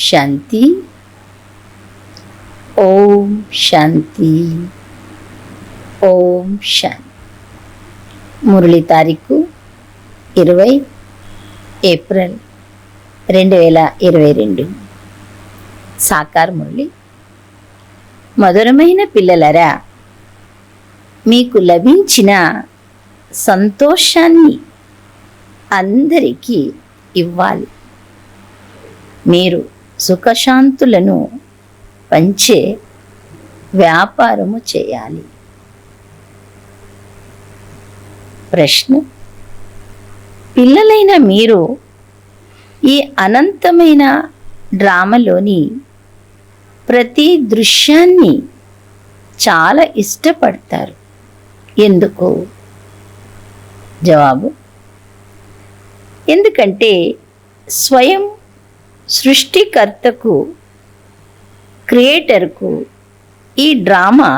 శాంతి. ఓం శాంతి. ఓం శాంతి. మురళి తారీఖు 20 ఏప్రిల్ 2022. సాకార్ మురళి. మధురమైన పిల్లలరా, మీకు లభించిన సంతోషాన్ని అందరికీ ఇవ్వాలి. మీరు సుఖశాంతులను పంచే వ్యాపారము చేయాలి. ప్రశ్న: పిల్లలైన మీరు ఈ అనంతమైన డ్రామాలోని ప్రతి దృశ్యాన్ని చాలా ఇష్టపడతారు. ఎందుకు? జవాబు: ఎందుకంటే స్వయం సృష్టికర్తకు, క్రియేటర్కు ఈ డ్రామా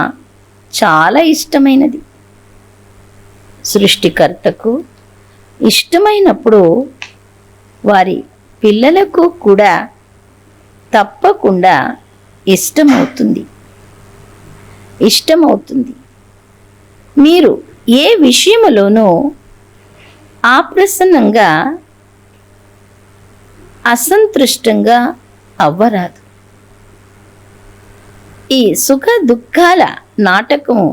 చాలా ఇష్టమైనది. సృష్టికర్తకు ఇష్టమైనప్పుడు వారి పిల్లలకు కూడా తప్పకుండా ఇష్టమవుతుంది. మీరు ఏ విషయంలోనూ అప్రసన్నంగా, అసంతృష్టంగా అవ్వరాదు. ఈ సుఖ దుఃఖాల నాటకము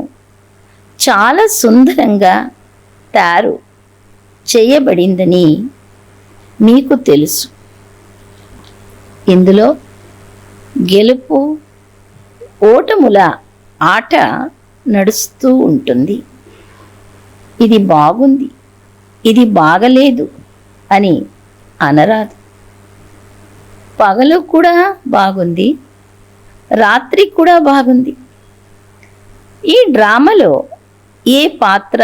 చాలా సుందరంగా తయారు చేయబడిందని మీకు తెలుసు. ఇందులో గెలుపు ఓటముల ఆట నడుస్తూ ఉంటుంది. ఇది బాగుంది, ఇది బాగలేదు అని అనరాదు. పగలు కూడా బాగుంది, రాత్రి కూడా బాగుంది. ఈ డ్రామాలో ఏ పాత్ర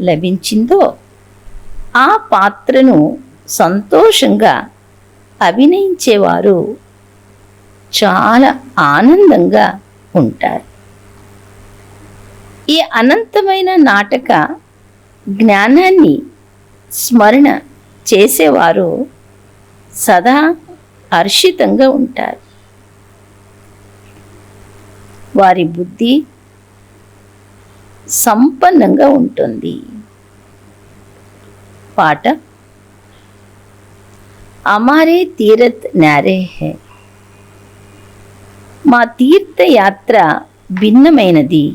లభించిందో ఆ పాత్రను సంతోషంగా అభినయించేవారు చాలా ఆనందంగా ఉంటారు. ఈ అనంతమైన నాటక జ్ఞానాన్ని స్మరణ చేసేవారు సదా హర్షితంగా ఉంటారు. వారి బుద్ధి సంపన్నంగా ఉంటుంది. పాట: అమారే తీరత్ న్యారే హై. మా తీర్థయాత్ర భిన్నమైనది.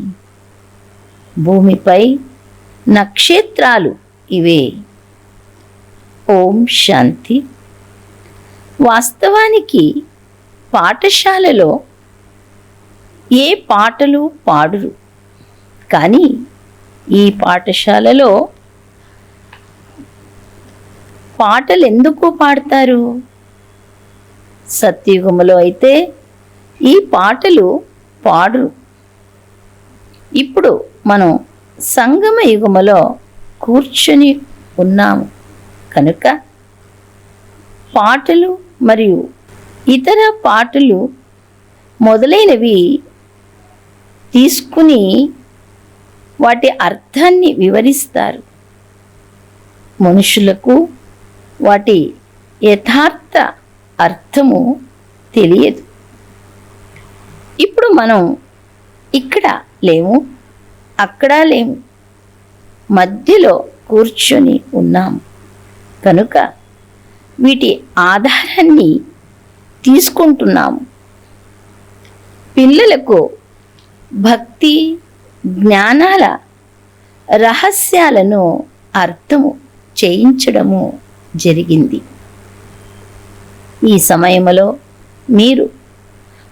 భూమిపై నక్షత్రాలు ఇవే. ఓం శాంతి. వాస్తవానికి పాఠశాలలో ఏ పాటలు పాడురు, కానీ ఈ పాఠశాలలో పాటలు ఎందుకు పాడతారు? సత్యుగములో అయితే ఈ పాటలు పాడురు. ఇప్పుడు మనం సంగమ యుగములో కూర్చొని ఉన్నాము కనుక పాటలు మరియు ఇతర పాటలు మొదలైనవి తీసుకుని వాటి అర్థాన్ని వివరిస్తారు. మనుషులకు వాటి యథార్థ అర్థము తెలియదు. ఇప్పుడు మనం ఇక్కడ లేము, అక్కడ లేము, మధ్యలో కూర్చొని ఉన్నాము కనుక వీటి ఆధారాన్ని తీసుకుంటున్నాము. పిల్లలకు భక్తి జ్ఞానాల రహస్యాలను అర్థము చేయించడము జరిగింది. ఈ సమయంలో మీరు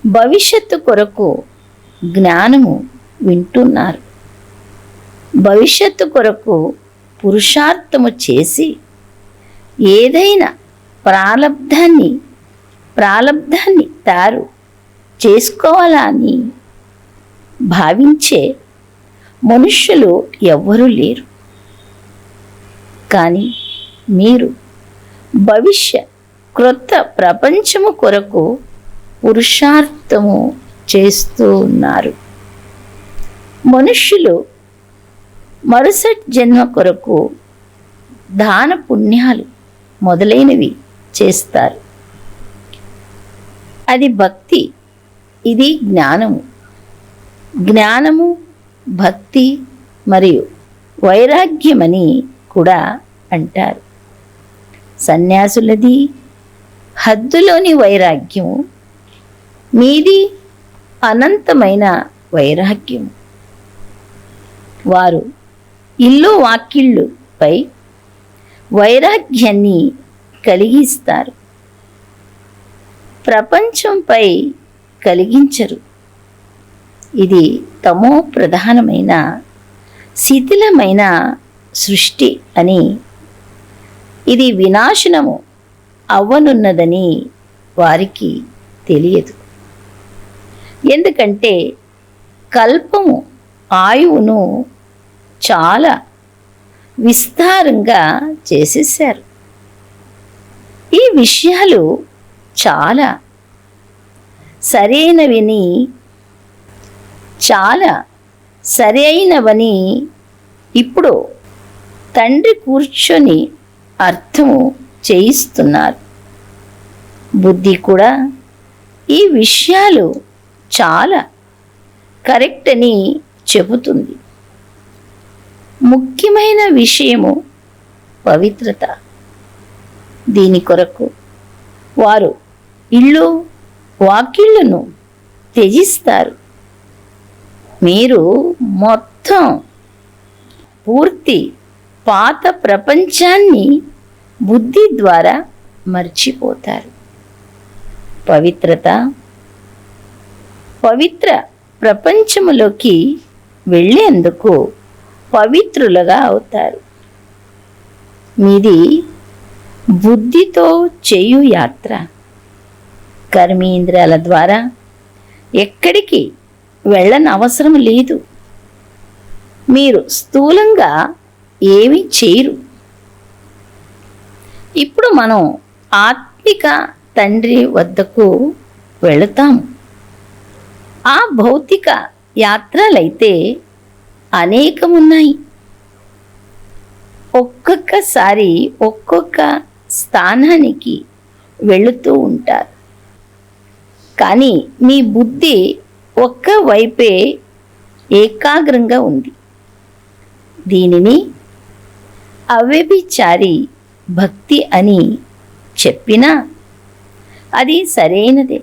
భవిష్యత్తు కొరకు జ్ఞానము వింటున్నారు. భవిష్యత్తు కొరకు పురుషార్థము చేసి ఏదైనా ప్రాలబ్ధాన్ని తయారు చేసుకోవాలని భావించే మనుష్యులు ఎవ్వరూ లేరు. కానీ మీరు భవిష్య క్రొత్త ప్రపంచము కొరకు పురుషార్థము చేస్తూ ఉన్నారు. మనుష్యులు మరుసటి జన్మ కొరకు దాన పుణ్యాలు మొదలైనవి చేస్తారు. అది భక్తి, ఇది జ్ఞానము. జ్ఞానము, భక్తి మరియు వైరాగ్యమని కూడా అంటారు. సన్యాసులది హద్దులోని వైరాగ్యము, మీది అనంతమైన వైరాగ్యము. వారు ఇల్లు వాకిళ్ళుపై వైరాగ్యాన్ని కలిగిస్తారు, ప్రపంచంపై కలిగించరు. ఇది తమో ప్రధానమైన శిథిలమైన సృష్టి అని, ఇది వినాశనము అవ్వనున్నదని వారికి తెలియదు. ఎందుకంటే కల్పము ఆయువును చాలా విస్తారంగా చేసేసారు. ఈ విషయాలు చాలా సరైనవని ఇప్పుడు తండ్రి కూర్చొని అర్థము చేయిస్తున్నారు. బుద్ధి కూడా ఈ విషయాలు చాలా కరెక్ట్ అని చెబుతుంది. ముఖ్యమైన విషయము పవిత్రత. దీని కొరకు వారు ఇల్లు వాకిళ్ళను త్యజిస్తారు. మీరు మొత్తం పూర్తి పాత ప్రపంచాన్ని బుద్ధి ద్వారా మర్చిపోతారు. పవిత్ర ప్రపంచములోకి వెళ్ళేందుకు పవిత్రులుగా అవుతారు. మీది బుద్ధితో చేయు యాత్ర. కర్మేంద్రియాల ద్వారా ఎక్కడికి వెళ్ళనవసరం లేదు. మీరు స్థూలంగా ఏమీ చేయరు. ఇప్పుడు మనం ఆత్మిక తండ్రి వద్దకు వెళతాము. ఆ భౌతిక యాత్రలైతే అనేకమున్నాయి. ఒక్కొక్కసారి ఒక్కొక్క స్థానానికి వెళుతూ ఉంటారు. కానీ మీ బుద్ధి ఒక్క వైపే ఏకాగ్రంగా ఉంది. దీనిని అవ్యభిచారి భక్తి అని చెప్పినా అది సరైనదే.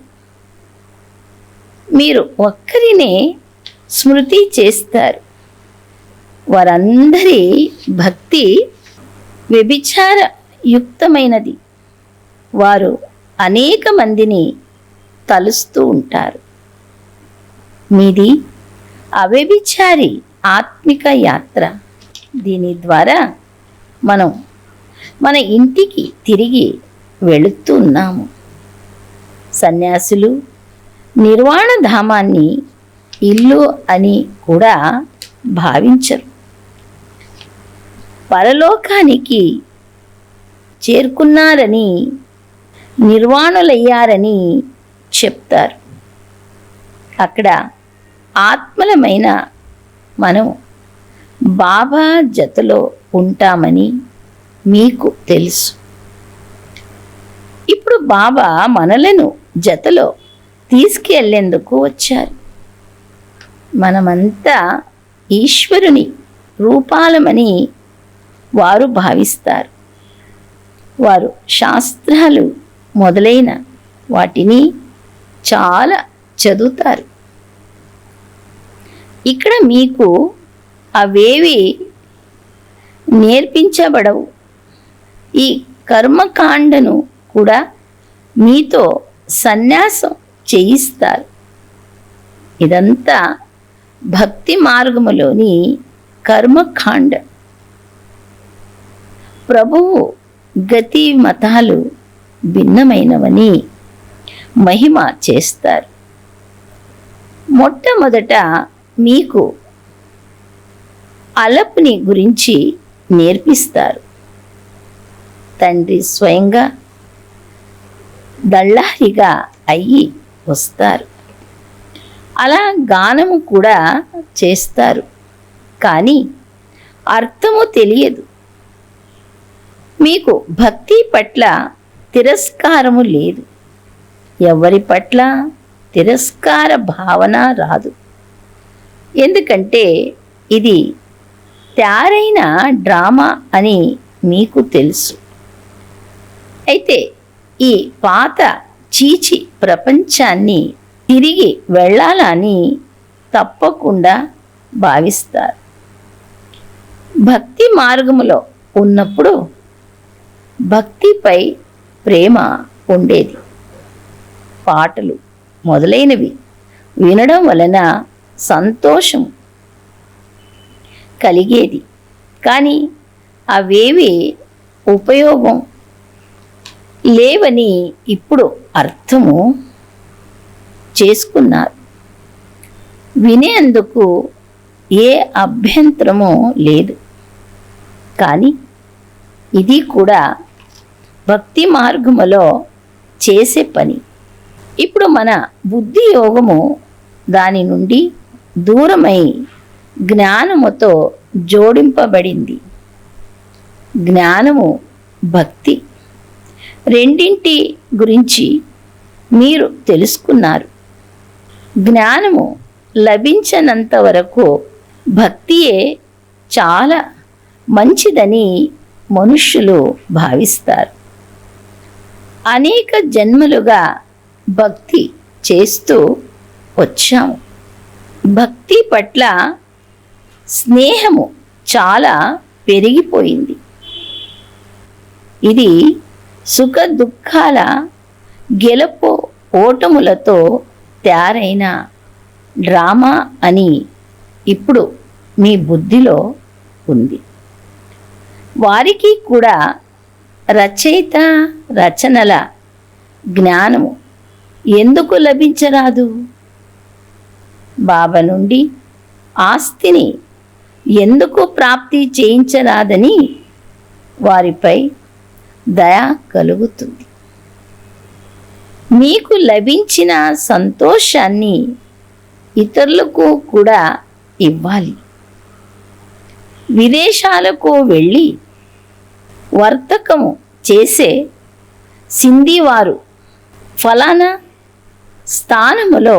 మీరు ఒక్కరినే స్మృతి చేస్తారు. వారందరి భక్తి వ్యభిచార యుక్తమైనది. వారు అనేక మందిని తలుస్తూ ఉంటారు. మీది అవ్యభిచారి ఆత్మిక యాత్ర. దీని ద్వారా మనం మన ఇంటికి తిరిగి వెళుతున్నాము. సన్యాసులు నిర్వాణ ధామాన్ని ఇల్లు అని కూడా భావించరు. పరలోకానికి చేరుకున్నారని, నిర్వాణులయ్యారని చెప్తారు. అక్కడ ఆత్మలమైన మనం బాబా జతలో ఉంటామని మీకు తెలుసు. ఇప్పుడు బాబా మనలను జతలో తీసుకెళ్లేందుకు వచ్చారు. మనమంతా ఈశ్వరుని రూపాలమని వారు భావిస్తారు. వారు శాస్త్రాలు మొదలైన వాటిని చాలా చదువుతారు. ఇక్కడ మీకు అవేవి నేర్పించబడవు. ఈ కర్మకాండను కూడా మీతో సన్యాసం చేయిస్తారు. ఇదంతా భక్తి మార్గములోని కర్మకాండ. ప్రభువు గతి మతాలు భిన్నమైనవని మహిమ చేస్తారు. మొట్టమొదట మీకు అలపుని గురించి నేర్పిస్తారు. తండ్రి స్వయంగా దళ్ళారిగా అయ్యి వస్తారు. అలా గానము కూడా చేస్తారు. కానీ అర్థము తెలియదు. మీకు భక్తి పట్ల తిరస్కారము లేదు. ఎవరి పట్ల తిరస్కార భావన రాదు. ఎందుకంటే ఇది తయారైన డ్రామా అని మీకు తెలుసు. అయితే ఈ పాత చీచి ప్రపంచాన్ని తిరిగి వెళ్ళాలని తప్పకుండా భావిస్తారు. భక్తి మార్గములో ఉన్నప్పుడు భక్తిపై ప్రేమ ఉండేది. పాటలు మొదలైనవి వినడం వలన సంతోషం కలిగేది. కానీ అవేవి ఉపయోగం లేవని ఇప్పుడు అర్థము చేసుకున్నారు. వినేందుకు ఏ అభ్యంతరము లేదు. కానీ ఇది కూడా భక్తి మార్గములో చేసే పని. ఇప్పుడు మన బుద్ధి యోగము దాని నుండి దూరమై జ్ఞానముతో జోడింపబడింది. జ్ఞానము, భక్తి రెండింటి గురించి మీరు తెలుసుకున్నారు. జ్ఞానము లభించనంత వరకు భక్తియే చాలా మంచిదని మనుష్యులు భావిస్తారు. అనేక జన్మలుగా భక్తి చేస్తూ వచ్చాము. భక్తి పట్ల స్నేహము చాలా పెరిగిపోయింది. ఇది సుఖ దుఃఖాల గెలుపు ఓటములతో తయారైన డ్రామా అని ఇప్పుడు మీ బుద్ధిలో ఉంది. వారికి కూడా రచయిత రచనల జ్ఞానము ఎందుకు లభించరాదు? బాబా నుండి ఆస్తిని ఎందుకు ప్రాప్తి చేయించరాదని వారిపై దయ కలుగుతుంది. మీకు లభించిన సంతోషాన్ని ఇతరులకు కూడా ఇవ్వాలి. విదేశాలకు వెళ్ళి వర్తకము చేసే సింధీవారు ఫలానా స్థానములో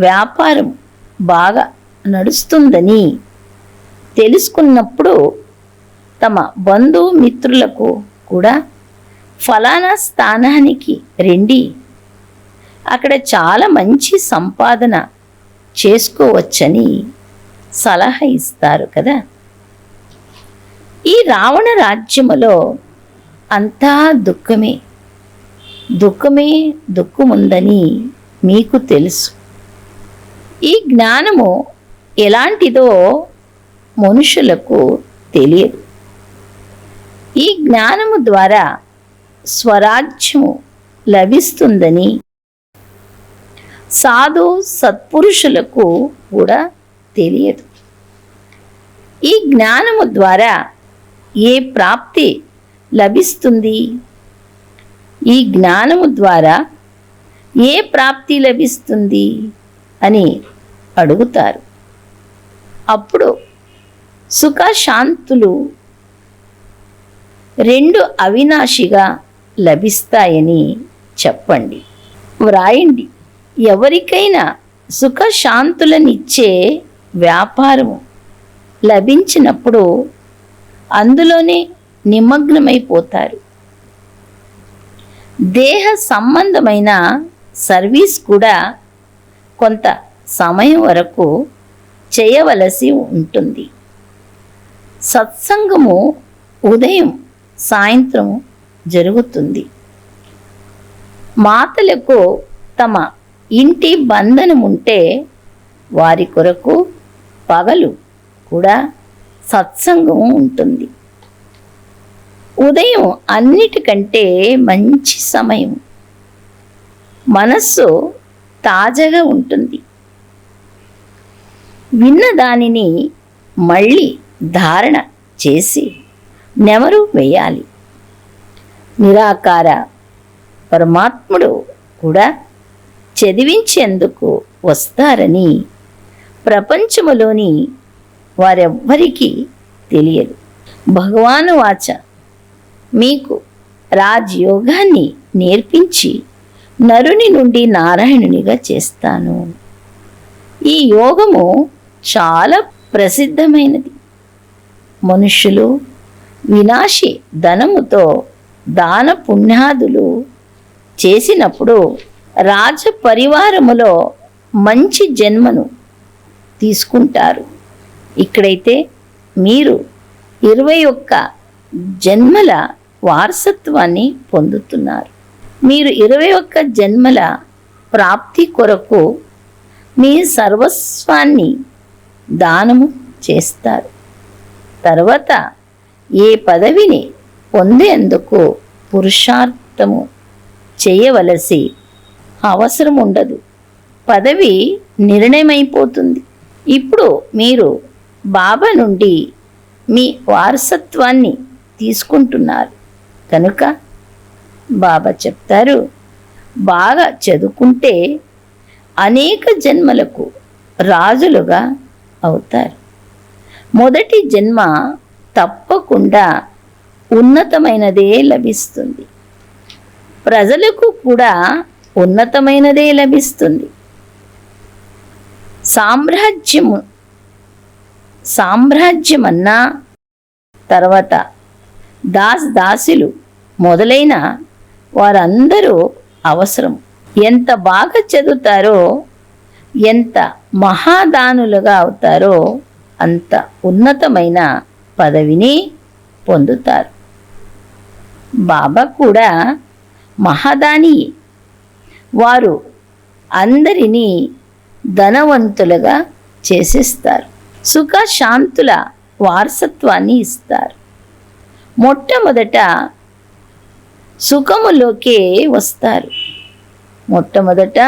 వ్యాపారం బాగా నడుస్తుందని తెలుసుకున్నప్పుడు తమ బంధుమిత్రులకు కూడా ఫలానా స్థానానికి రండి, అక్కడ చాలా మంచి సంపాదన చేసుకోవచ్చని సలహా ఇస్తారు కదా. ఈ రావణ రాజ్యములో అంతా దుఃఖమే దుఃఖముందని మీకు తెలుసు. ఈ జ్ఞానము ఎలాంటిదో మనుషులకు తెలియదు. ఈ జ్ఞానము ద్వారా స్వరాజ్యము లభిస్తుందని సాధు సత్పురుషులకు కూడా తెలియదు. ఈ జ్ఞానము ద్వారా ఏ ప్రాప్తి లభిస్తుంది? ఈ జ్ఞానము ద్వారా ఏ ప్రాప్తి లభిస్తుంది అని అడుగుతారు. అప్పుడు సుఖశాంతులు రెండు అవినాశిగా లభిస్తాయని చెప్పండి, వ్రాయండి. ఎవరికైనా సుఖశాంతులనిచ్చే వ్యాపారము లభించినప్పుడు అందులోనే నిమగ్నమైపోతారు. దేహ సంబంధమైన సర్వీస్ కూడా కొంత సమయం వరకు చేయవలసి ఉంటుంది. సత్సంగము ఉదయం సాయంత్రం జరుగుతుంది. మాతలకు తమ ఇంటి బంధనం ఉంటే వారి కొరకు పగలు కూడా సత్సంగం ఉంటుంది. ఉదయం అన్నిటికంటే మంచి సమయం. మనస్సు తాజాగా ఉంటుంది. విన్న దానిని మళ్ళీ ధారణ చేసి నెమరు వేయాలి. నిరాకార పరమాత్ముడు కూడా చదివించేందుకు వస్తారని ప్రపంచములోని వారెవ్వరికీ తెలియదు. భగవాను వాచ మీకు రాజయోగాన్ని నేర్పించి నరుని నుండి నారాయణునిగా చేస్తాను. ఈ యోగము చాలా ప్రసిద్ధమైనది. మనుష్యులు వినాశి ధనముతో దాన పుణ్యాదులు చేసినప్పుడు రాజ పరివారములో మంచి జన్మను తీసుకుంటారు. ఇక్కడైతే మీరు 21 జన్మల వారసత్వాన్ని పొందుతున్నారు. మీరు 21 జన్మల ప్రాప్తి కొరకు మీ సర్వస్వాన్ని దానము చేస్తారు. తర్వాత ఏ పదవిని పొందేందుకు పురుషార్థము చేయవలసి అవసరం ఉండదు. పదవి నిర్ణయమైపోతుంది. ఇప్పుడు మీరు బాబా నుండి మీ వారసత్వాన్ని తీసుకుంటున్నారు కనుక బాబా చెప్తారు, బాగా చదువుకుంటే అనేక జన్మలకు రాజులుగా అవుతారు. మొదటి జన్మ తప్పకుండా ఉన్నతమైనదే లభిస్తుంది. ప్రజలకు కూడా ఉన్నతమైనదే లభిస్తుంది. సామ్రాజ్యమన్నా తర్వాత దాసులు మొదలైన వారందరూ అవసరం. ఎంత బాగా చదువుతారో, ఎంత మహాదానులుగా అవుతారో అంత ఉన్నతమైన పదవిని పొందుతారు. బాబా కూడా మహాదాని. వారు అందరినీ ధనవంతులుగా చేసేస్తారు. సుఖ శాంతుల వారసత్వాన్ని ఇస్తారు. మొట్టమొదట సుఖములోకే వస్తారు. మొట్టమొదట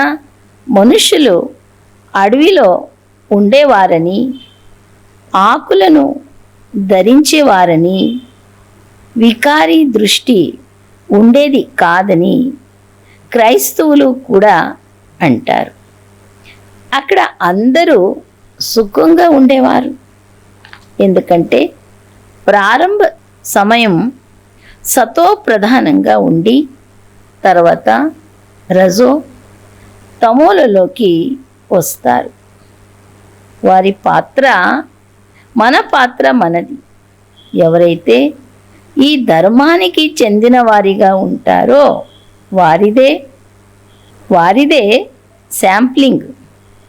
మనుషులు అడవిలో ఉండేవారని, ఆకులను ధరించేవారని, వికారి దృష్టి ఉండేది కాదని క్రైస్తవులు కూడా అంటారు. అక్కడ అందరూ సుఖంగా ఉండేవారు. ఎందుకంటే ప్రారంభ సమయం సతో ప్రధానంగా ఉండి తర్వాత రజో తమోలలోకి వస్తారు. వారి పాత్ర మన పాత్ర మనది. ఎవరైతే ఈ ధర్మానికి చెందిన వారిగా ఉంటారో వారిదే శాంప్లింగ్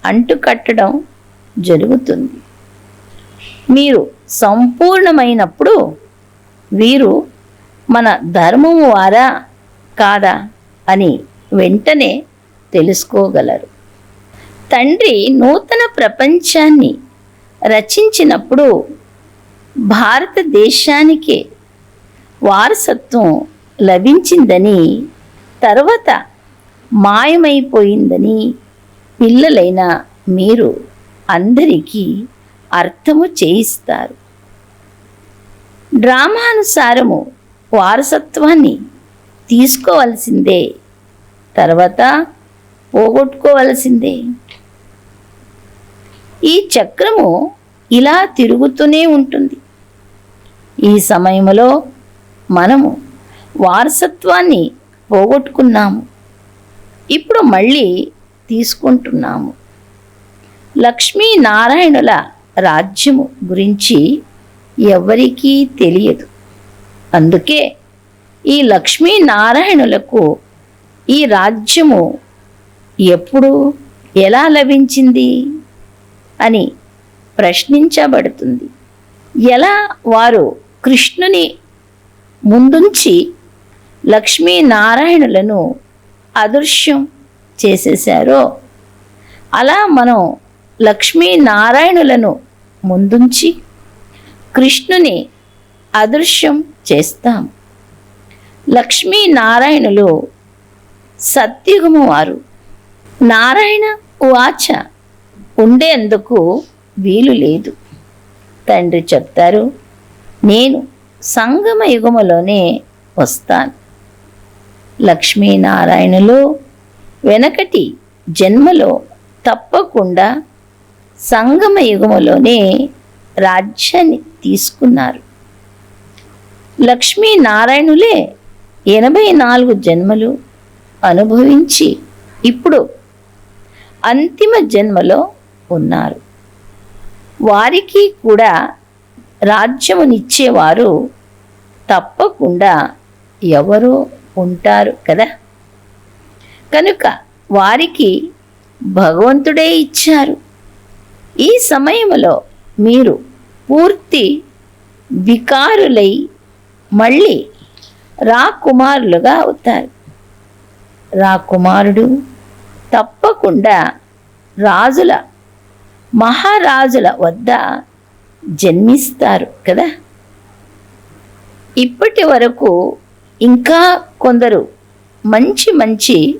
అంటుకట్టడం జరుగుతుంది. మీరు సంపూర్ణమైనప్పుడు వీరు మన ధర్మము వారా కాదా అని వెంటనే తెలుసుకోగలరు. తండ్రి నూతన ప్రపంచాన్ని రచించినప్పుడు భారతదేశానికే వారసత్వం లభించిందని, తర్వాత మాయమైపోయిందని పిల్లలైన మీరు అందరికీ అర్థము చేయిస్తారు. డ్రామానుసారము వారసత్వాన్ని తీసుకోవలసిందే, తర్వాత పోగొట్టుకోవలసిందే. ఈ చక్రము ఇలా తిరుగుతూనే ఉంటుంది. ఈ సమయంలో మనము వారసత్వాన్ని పోగొట్టుకున్నాము. ఇప్పుడు మళ్ళీ తీసుకుంటున్నాము. లక్ష్మీనారాయణుల రాజ్యము గురించి ఎవరికీ తెలియదు. అందుకే ఈ లక్ష్మీనారాయణులకు ఈ రాజ్యము ఎప్పుడు ఎలా లభించింది అని ప్రశ్నించబడుతుంది. ఎలా వారు కృష్ణుని ముందుంచి లక్ష్మీనారాయణులను అదృశ్యం చేసేశారో అలా మనం లక్ష్మీనారాయణులను ముందుంచి కృష్ణుని అదృశ్యం చేస్తాం. లక్ష్మీనారాయణులు సత్యుగము వారు. నారాయణ వాచ ఉండేందుకు వీలు లేదు. తండ్రి చెప్తారు, నేను సంగమ యుగములోనే వస్తాను. లక్ష్మీనారాయణులు వెనకటి జన్మలో తప్పకుండా సంగమ యుగములోనే రాజ్యాన్ని తీసుకున్నారు. లక్ష్మీనారాయణులే 84 జన్మలు అనుభవించి ఇప్పుడు అంతిమ జన్మలో ఉన్నారు. వారికి కూడా రాజ్యమునిచ్చేవారు తప్పకుండా ఎవరో ఉంటారు కదా. కనుక వారికి భగవంతుడే ఇచ్చారు. ఈ సమయంలో మీరు పూర్తి వికారులై మళ్ళీ రాకుమారులుగా అవుతారు. రాకుమారుడు తప్పకుండా రాజుల మహారాజుల వద్ద జన్మిస్తారు కదా. ఇప్పటి వరకు ఇంకా కొందరు మంచి మంచి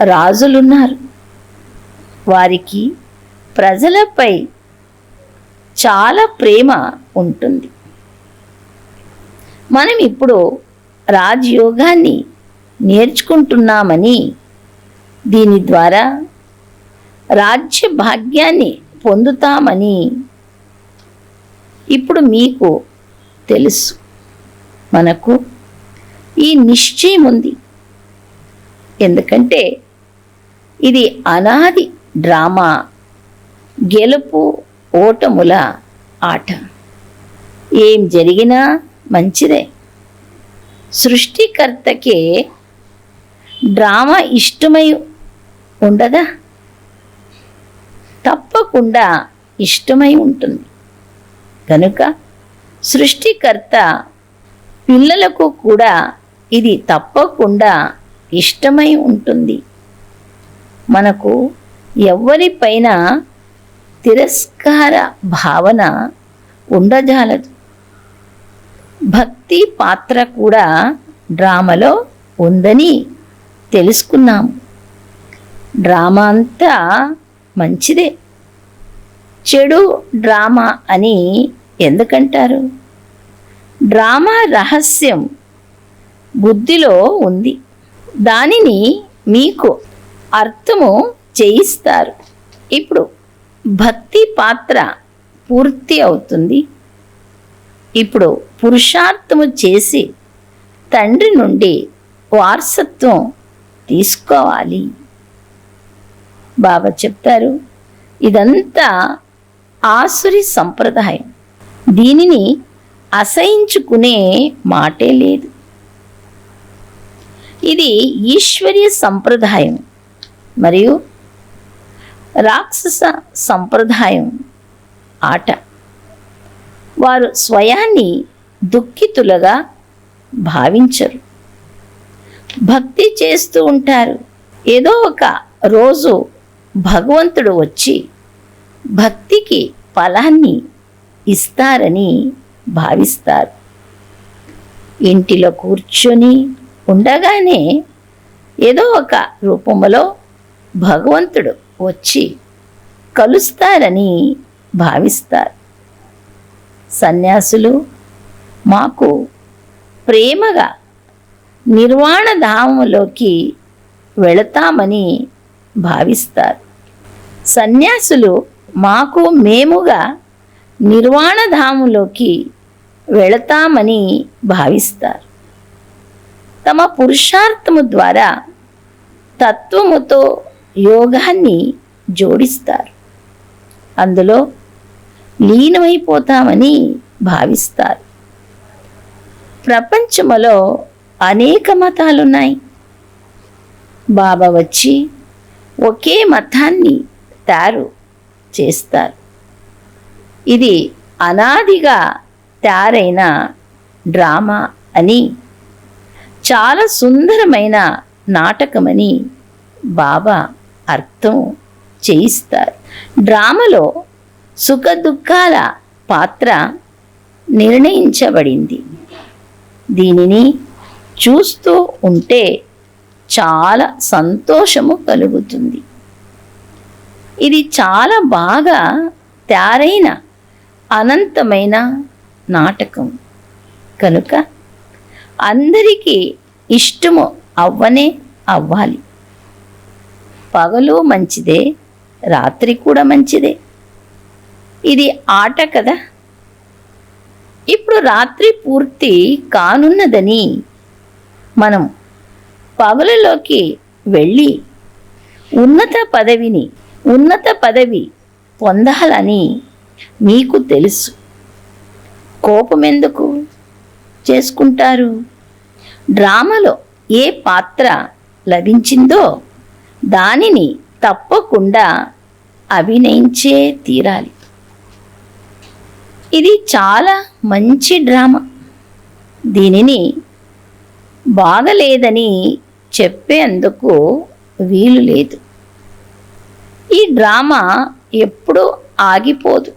రాజులున్నారు. వారికి ప్రజలపై చాలా ప్రేమ ఉంటుంది. మనం ఇప్పుడు రాజయోగాన్ని నేర్చుకుంటున్నామని, దీని ద్వారా రాజ్య భాగ్యాన్ని పొందుతామని ఇప్పుడు మీకు తెలుసు. మనకు ఈ నిశ్చయం ఉంది. ఎందుకంటే ఇది అనాది డ్రామా, గెలుపు ఓటముల ఆట. ఏం జరిగినా మంచిదే. సృష్టికర్తకే డ్రామా ఇష్టమై ఉండదా? తప్పకుండా ఇష్టమై ఉంటుంది. కనుక సృష్టికర్త పిల్లలకు కూడా ఇది తప్పకుండా ఇష్టమై ఉంటుంది. మనకు ఎవరిపైన తిరస్కార భావన ఉండజాలదు. భక్తి పాత్ర కూడా డ్రామాలో ఉందని తెలుసుకున్నాము. డ్రామా అంతా మంచిదే. చెడు డ్రామా అని ఎందుకంటారు? డ్రామా రహస్యం బుద్ధిలో ఉంది. దానిని మీకు అర్థము చేయిస్తారు. ఇప్పుడు భక్తి పాత్ర పూర్తి అవుతుంది. ఇప్పుడు పురుషార్థము చేసి తండ్రి నుండి వారసత్వం తీసుకోవాలి. బాబా చెప్తారు, ఇదంతా ఆసురి సంప్రదాయం. దీనిని అసహించుకునే మాటే లేదు. ఇది ఈశ్వరీయ సంప్రదాయం మరియు రాక్షస సంప్రదాయం ఆట. వారు స్వయాన్ని దుఃఖితులుగా భావించరు. భక్తి చేస్తూ ఉంటారు. ఏదో ఒక రోజు భగవంతుడు వచ్చి భక్తికి ఫలాన్ని ఇస్తారని భావిస్తారు. ఇంటిలో కూర్చొని ఉండగానే ఏదో ఒక రూపంలో భగవంతుడు వచ్చి కలుస్తారని భావిస్తారు. సన్యాసులు మాకు ప్రేమగా నిర్వాణ ధామంలోకి వెళతామని భావిస్తారు. సన్యాసులు మాకు మేముగా నిర్వాణ ధామంలోకి వెళతామని భావిస్తారు. తమ పురుషార్థము ద్వారా తత్వముతో యోగాన్ని జోడిస్తారు. అందులో లీనమైపోతామని భావిస్తారు. ప్రపంచములో అనేక మతాలున్నాయి. బాబా వచ్చి ఒకే మతాన్ని తయారు చేస్తారు. ఇది అనాదిగా తయారైన డ్రామా అని, చాలా సుందరమైన నాటకమని బాబా అర్థం చేయిస్తారు. డ్రామాలో సుఖ దుఃఖాల పాత్ర నిర్ణయించబడింది. దీనిని చూస్తూ ఉంటే చాలా సంతోషము కలుగుతుంది. ఇది చాలా బాగా తయారైన అనంతమైన నాటకం కనుక అందరికీ ఇష్టము అవ్వనే అవ్వాలి. పగలు మంచిదే, రాత్రి కూడా మంచిదే. ఇది ఆట కదా. ఇప్పుడు రాత్రి పూర్తి కానున్నదని మనం పగులలోకి వెళ్ళి ఉన్నత పదవి పొందాలని మీకు తెలుసు. కోపమెందుకు చేసుకుంటారు? డ్రామాలో ఏ పాత్ర లభించిందో దానిని తప్పకుండా అభినయించే తీరాలి. ఇది చాలా మంచి డ్రామా. దీనిని బాగలేదని చెప్పేందుకు వీలు లేదు. ఈ డ్రామా ఎప్పుడూ ఆగిపోదు.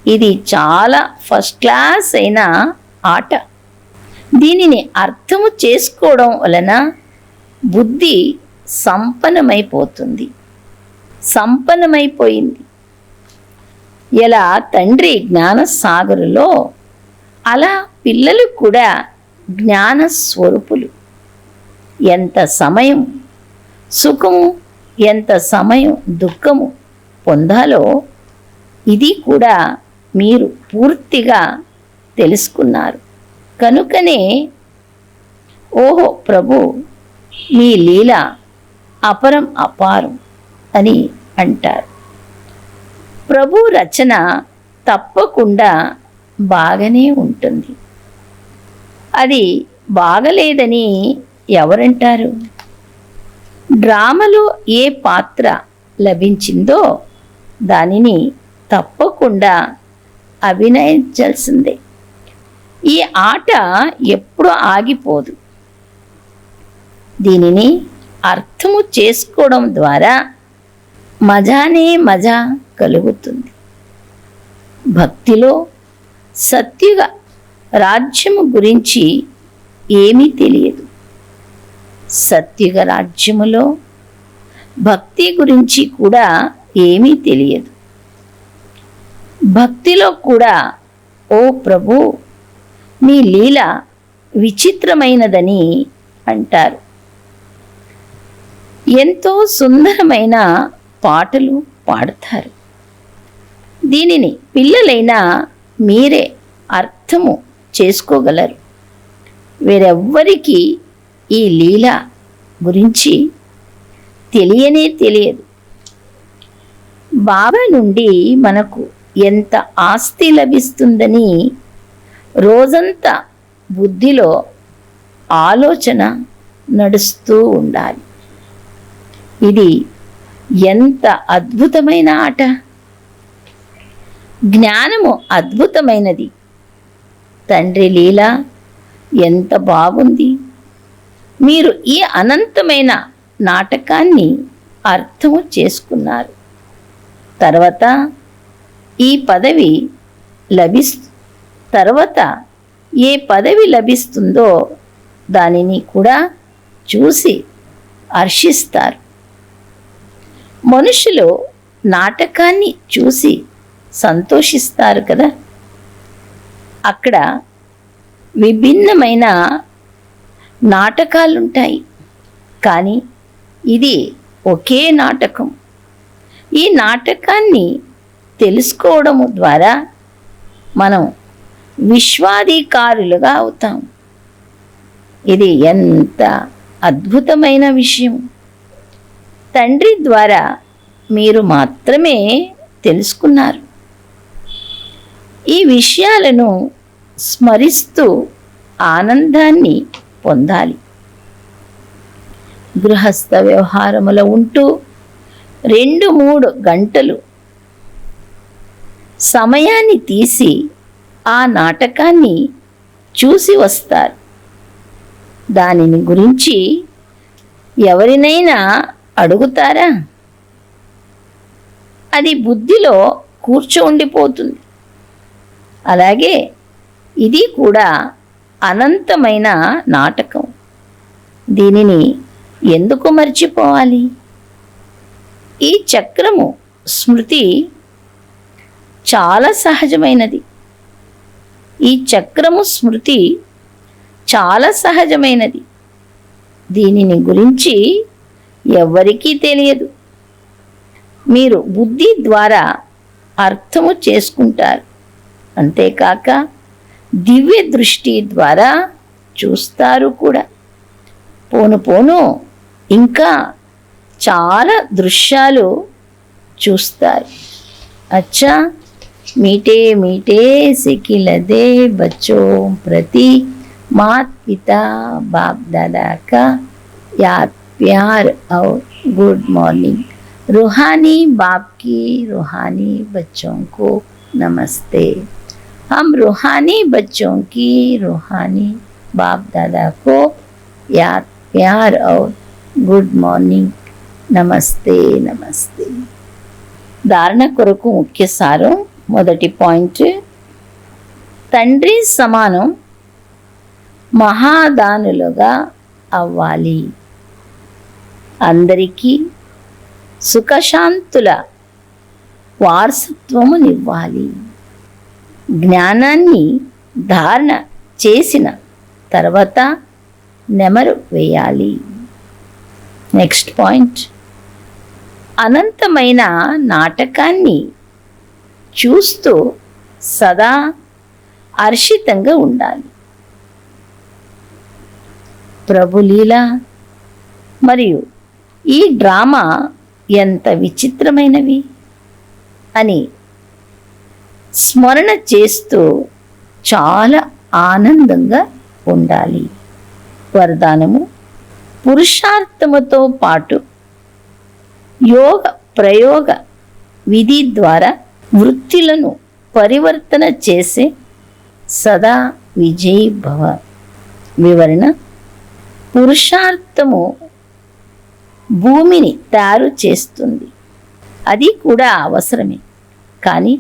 ఇది చాలా ఫస్ట్ క్లాస్ అయిన ఆట. దీనిని అర్థము చేసుకోవడం వలన బుద్ధి సంపన్నమైపోయింది. ఎలా తండ్రి జ్ఞానసాగరులో అలా పిల్లలు కూడా జ్ఞాన స్వరూపులు. ఎంత సమయం సుఖము, ఎంత సమయం దుఃఖము పొందాలో ఇది కూడా మీరు పూర్తిగా తెలుసుకున్నారు. కనుకనే ఓహో ప్రభు, మీ లీల అపరం అపారం అని అంటారు. ప్రభు రచన తప్పకుండా బాగానే ఉంటుంది. అది బాగలేదని ఎవరంటారు? డ్రామాలో ఏ పాత్ర లభించిందో దానిని తప్పకుండా అభినయించాల్సిందే. ఈ ఆట ఎప్పుడు ఆగిపోదు. దీనిని అర్థము చేసుకోవడం ద్వారా మజానే మజా కలుగుతుంది. భక్తిలో సత్యుగ రాజ్యము గురించి ఏమీ తెలియదు. సత్యుగ రాజ్యములో భక్తి గురించి కూడా ఏమీ తెలియదు. భక్తిలో కూడా ఓ ప్రభు, మీ లీల విచిత్రమైనదని అంటారు. ఎంతో సుందరమైన పాటలు పాడతారు. దీనిని పిల్లలైనా మీరే అర్థము చేసుకోగలరు. వేరెవ్వరికీ ఈ లీల గురించి తెలియదు. బాబా నుండి మనకు ఎంత ఆస్తి లభిస్తుందని రోజంతా బుద్ధిలో ఆలోచన నడుస్తూ ఉండాలి. ఇది ఎంత అద్భుతమైన ఆట! జ్ఞానము అద్భుతమైనది. తండ్రి లీల ఎంత బాగుంది! మీరు ఈ అనంతమైన నాటకాన్ని అర్థము చేసుకున్నారు. తర్వాత ఏ పదవి లభిస్తుందో దానిని కూడా చూసి హర్షిస్తారు. మనుషులు నాటకాన్ని చూసి సంతోషిస్తారు కదా. అక్కడ విభిన్నమైన నాటకాలుంటాయి, కానీ ఇది ఒకే నాటకం. ఈ నాటకాన్ని తెలుసుకోవడము ద్వారా మనం విశ్వాధికారులుగా అవుతాం. ఇది ఎంత అద్భుతమైన విషయం! తండ్రి ద్వారా మీరు మాత్రమే తెలుసుకున్నారు. ఈ విషయాలను స్మరిస్తూ ఆనందాన్ని పొందాలి. గృహస్థ వ్యవహారములో ఉంటూ 2-3 గంటలు సమయాన్ని తీసి ఆ నాటకాన్ని చూసి వస్తారు. దానిని గురించి ఎవరినైనా అడుగుతారా? అది బుద్ధిలో కూర్చోండిపోతుంది. అలాగే ఇది కూడా అనంతమైన నాటకం. దీనిని ఎందుకు మర్చిపోవాలి? ఈ చక్రము స్మృతి చాలా సహజమైనది. దీనిని గురించి ఎవ్వరికీ తెలియదు. మీరు బుద్ధి ద్వారా అర్థము చేసుకుంటారు. అంతేకాక దివ్య దృష్టి ద్వారా చూస్తారు కూడా. పోను పోను ఇంకా చాలా దృశ్యాలు చూస్తారు. అచ్చా, मीठे मीठे से खिलते बच्चों प्रति माता पिता बाप दादा का याद प्यार और गुड मॉर्निंग. रूहानी बाप की रूहानी बच्चों को नमस्ते. हम रूहानी बच्चों की रूहानी बाप दादा को याद प्यार और गुड मॉर्निंग नमस्ते नमस्ते. धारण కొరకు ముఖ్య సారం. మొదటి పాయింట్, తండ్రి సమానం మహాదానులుగా అవ్వాలి. అందరికీ సుఖశాంతుల వారసత్వమునివ్వాలి. జ్ఞానాన్ని ధారణ చేసిన తర్వాత నెమరు వేయాలి. నెక్స్ట్ పాయింట్, అనంతమైన నాటకాన్ని చూస్తూ సదా హర్షితంగా ఉండాలి. ప్రభులీల మరియు ఈ డ్రామా ఎంత విచిత్రమైనవి అని స్మరణ చేస్తూ చాలా ఆనందంగా ఉండాలి. వరదానము, పురుషార్థముతో పాటు యోగ ప్రయోగ విధి ద్వారా వృత్తులను పరివర్తన చేసే సదా విజయీ భవ. వివరణ, పురుషార్థము భూమిని తయారు చేస్తుంది, అది కూడా అవసరమే. కానీ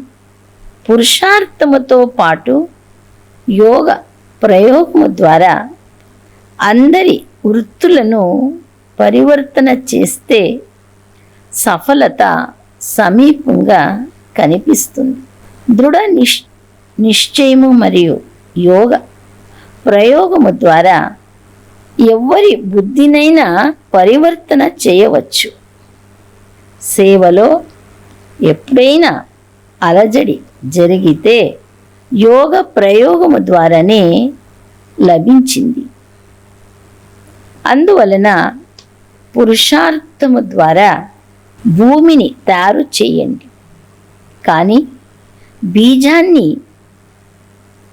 పురుషార్థముతో పాటు యోగ ప్రయోగము ద్వారా అందరి వృత్తులను పరివర్తన చేస్తే సఫలత సమీపంగా కనిపిస్తుంది. దృఢ నిశ్చయము మరియు యోగ ప్రయోగము ద్వారా ఎవరి బుద్ధినైనా పరివర్తన చేయవచ్చు. సేవలో ఎప్పుడైనా అలజడి జరిగితే యోగ ప్రయోగము ద్వారానే లభించింది. అందువలన పురుషార్థము ద్వారా భూమిని తయారు చేయండి, కానీ బీజాన్ని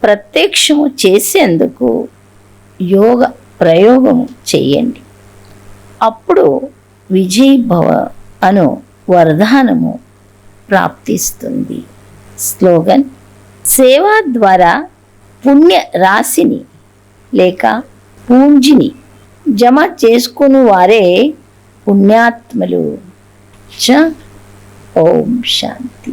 ప్రత్యక్షము చేసేందుకు యోగ ప్రయోగము చేయండి. అప్పుడు విజయీభవ అను వరదానము ప్రాప్తిస్తుంది. స్లోగన్, సేవ ద్వారా పుణ్య రాశిని లేక పూంజిని జమ చేసుకుని వారే పుణ్యాత్మలు. ఓం శాంతి.